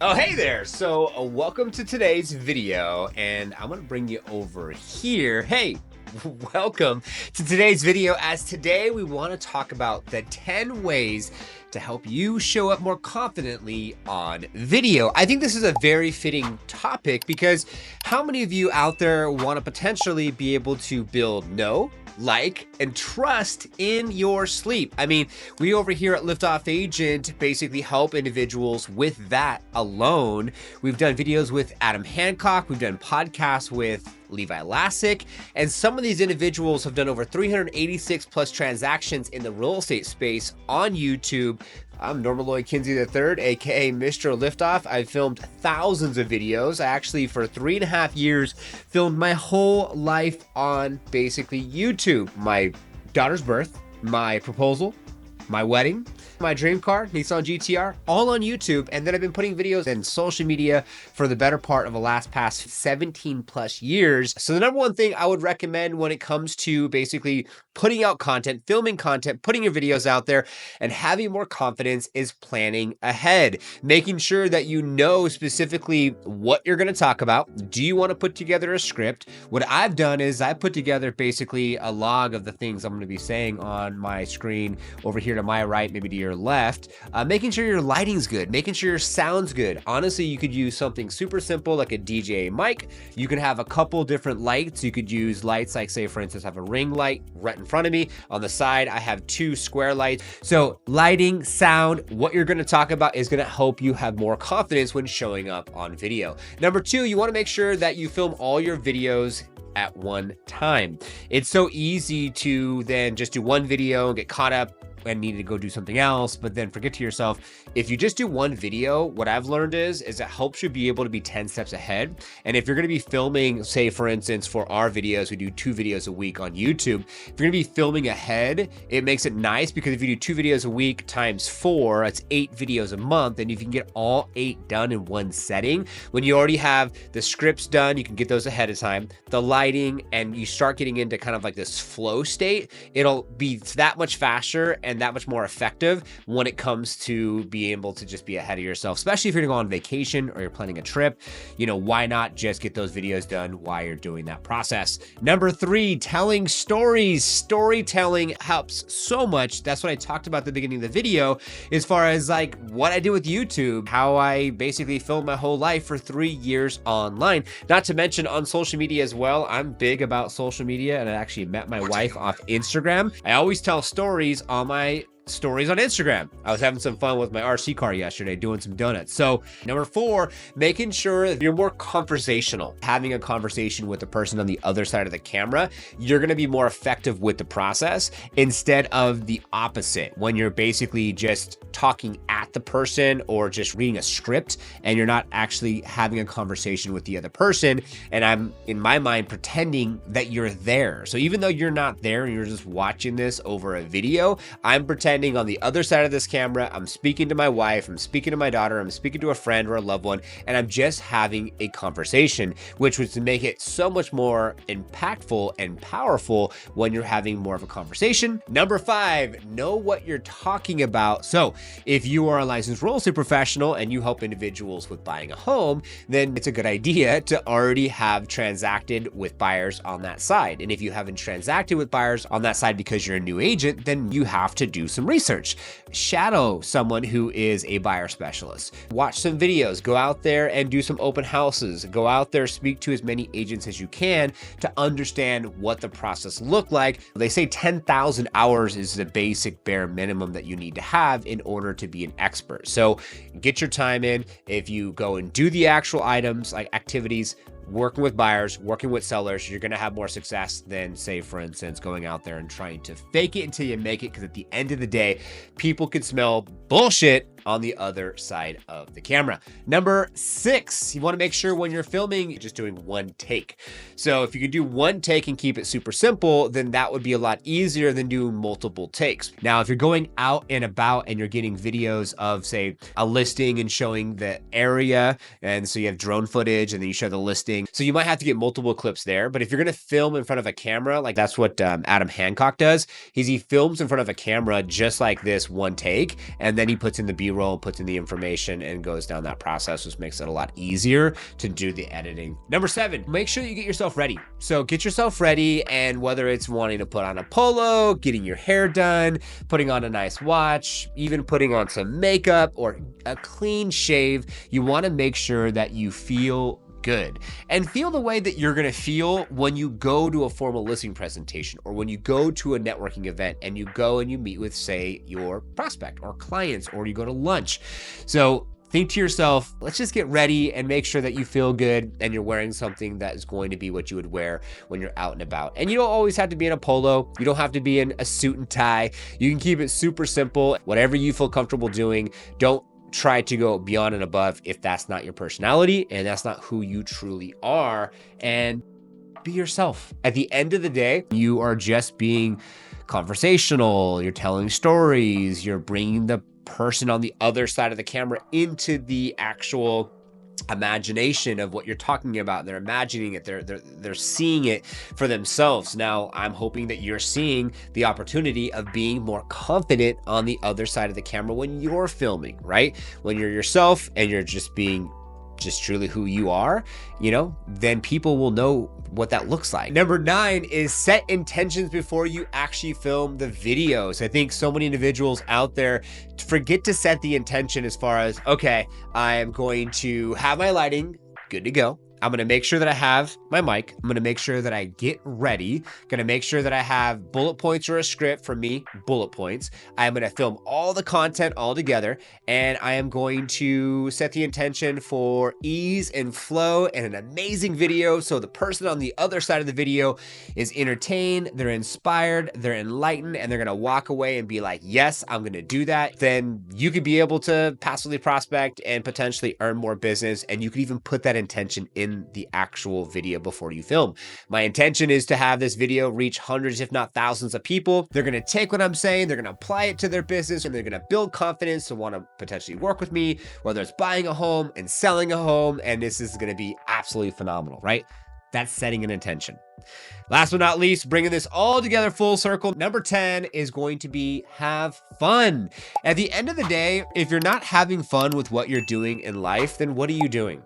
Oh, hey there. So welcome to today's video, and I'm going to bring you over here. Hey, welcome to today's video, as today we want to talk about the 10 ways to help you show up more confidently on video. I think this is a very fitting topic because how many of you out there want to potentially be able to build like, and trust in your sleep? I mean, we over here at Liftoff Agent basically help individuals with that alone. We've done videos with Adam Hancock. We've done podcasts with Levi Lassick, and some of these individuals have done over 386 plus transactions in the real estate space on YouTube. I'm Norman Lloyd Kinsey III, aka Mr. Liftoff. I've filmed thousands of videos. I actually, for 3.5 years, filmed my whole life on basically YouTube. My daughter's birth, my proposal, my wedding, my dream car, Nissan GTR, all on YouTube. And then I've been putting videos in social media for the better part of the past 17 plus years. So the number one thing I would recommend when it comes to basically putting out content, filming content, putting your videos out there, and having more confidence is planning ahead. Making sure that you know specifically what you're going to talk about. Do you want to put together a script? What I've done is I put together basically a log of the things I'm going to be saying on my screen over here to my right, maybe to your left, making sure your lighting's good, making sure your sound's good. Honestly, you could use something super simple like a DJ mic. You can have a couple different lights. You could use lights like, say, for instance, I have a ring light right in front of me. On the side, I have 2 square lights. So lighting, sound, what you're going to talk about is going to help you have more confidence when showing up on video. Number 2, you want to make sure that you film all your videos at one time. It's so easy to then just do one video and get caught up and need to go do something else, but then forget to yourself. If you just do one video, what I've learned is it helps you be able to be 10 steps ahead. And if you're going to be filming, say for instance, for our videos, we do 2 videos a week on YouTube. If you're going to be filming ahead, it makes it nice because if you do 2 videos a week times 4, that's 8 videos a month. And if you can get all 8 done in one setting, when you already have the scripts done, you can get those ahead of time, the lighting, and you start getting into kind of like this flow state, it'll be that much faster and that much more effective when it comes to being able to just be ahead of yourself, especially if you're gonna go on vacation or you're planning a trip. You know, why not just get those videos done while you're doing that process? Number 3, telling stories. Storytelling helps so much. That's what I talked about at the beginning of the video, as far as like what I did with YouTube, how I basically filmed my whole life for 3 years online. Not to mention on social media as well. I'm big about social media, and I actually met my wife off Instagram. I always tell stories on my stories on Instagram. I was having some fun with my RC car yesterday doing some donuts. So number 4, making sure you're more conversational. Having a conversation with the person on the other side of the camera, you're going to be more effective with the process instead of the opposite, when you're basically just talking at the person or just reading a script and you're not actually having a conversation with the other person. And I'm, in my mind, pretending that you're there. So even though you're not there and you're just watching this over a video, I'm pretending on the other side of this camera, I'm speaking to my wife, I'm speaking to my daughter, I'm speaking to a friend or a loved one, and I'm just having a conversation, which was to make it so much more impactful and powerful when you're having more of a conversation. Number 5, know what you're talking about. So if you are a licensed real estate professional and you help individuals with buying a home, then it's a good idea to already have transacted with buyers on that side. And if you haven't transacted with buyers on that side because you're a new agent, then you have to do some research. Shadow someone who is a buyer specialist. Watch some videos. Go out there and do some open houses. Go out there, speak to as many agents as you can to understand what the process looked like. They say 10,000 hours is the basic bare minimum that you need to have in order to be an expert. So get your time in. If you go and do the actual items like activities, working with buyers, working with sellers, you're going to have more success than, say, for instance, going out there and trying to fake it until you make it. Because at the end of the day, people can smell bullshit on the other side of the camera. Number 6, you want to make sure when you're filming, you're just doing one take. So if you could do one take and keep it super simple, then that would be a lot easier than doing multiple takes. Now, if you're going out and about and you're getting videos of, say, a listing and showing the area, and so you have drone footage and then you show the listing, so you might have to get multiple clips there. But if you're going to film in front of a camera, like that's what Adam Hancock does, he films in front of a camera just like this, one take, and then he puts in the B B-roll, puts in the information, and goes down that process, which makes it a lot easier to do the editing. Number 7, make sure you get yourself ready. So get yourself ready, and whether it's wanting to put on a polo, getting your hair done, putting on a nice watch, even putting on some makeup or a clean shave, you want to make sure that you feel good and feel the way that you're going to feel when you go to a formal listing presentation or when you go to a networking event and you go and you meet with, say, your prospect or clients, or you go to lunch. So think to yourself, let's just get ready and make sure that you feel good and you're wearing something that is going to be what you would wear when you're out and about. And you don't always have to be in a polo. You don't have to be in a suit and tie. You can keep it super simple. Whatever you feel comfortable doing, don't try to go beyond and above if that's not your personality and that's not who you truly are, and be yourself. At the end of the day, you are just being conversational, you're telling stories, you're bringing the person on the other side of the camera into the actual imagination of what you're talking about. They're imagining it, they're seeing it for themselves. Now, I'm hoping that you're seeing the opportunity of being more confident on the other side of the camera when you're filming, right? When you're yourself and you're just being truly who you are, then people will know what that looks like. Number 9 is set intentions before you actually film the videos. I think so many individuals out there forget to set the intention as far as, okay, I am going to have my lighting good to go. I'm going to make sure that I have my mic. I'm going to make sure that I get ready. Going to make sure that I have bullet points or a script. For me, bullet points. I'm going to film all the content all together, and I am going to set the intention for ease and flow and an amazing video. So the person on the other side of the video is entertained, they're inspired, they're enlightened, and they're going to walk away and be like, yes, I'm going to do that. Then you could be able to passively prospect and potentially earn more business. And you could even put that intention in the actual video before you film. My intention is to have this video reach hundreds, if not thousands of people. They're going to take what I'm saying, they're going to apply it to their business, and they're going to build confidence to want to potentially work with me, whether it's buying a home and selling a home. And this is going to be absolutely phenomenal, right? That's setting an intention. Last but not least, bringing this all together full circle, number 10 is going to be have fun. At the end of the day, if you're not having fun with what you're doing in life, then what are you doing?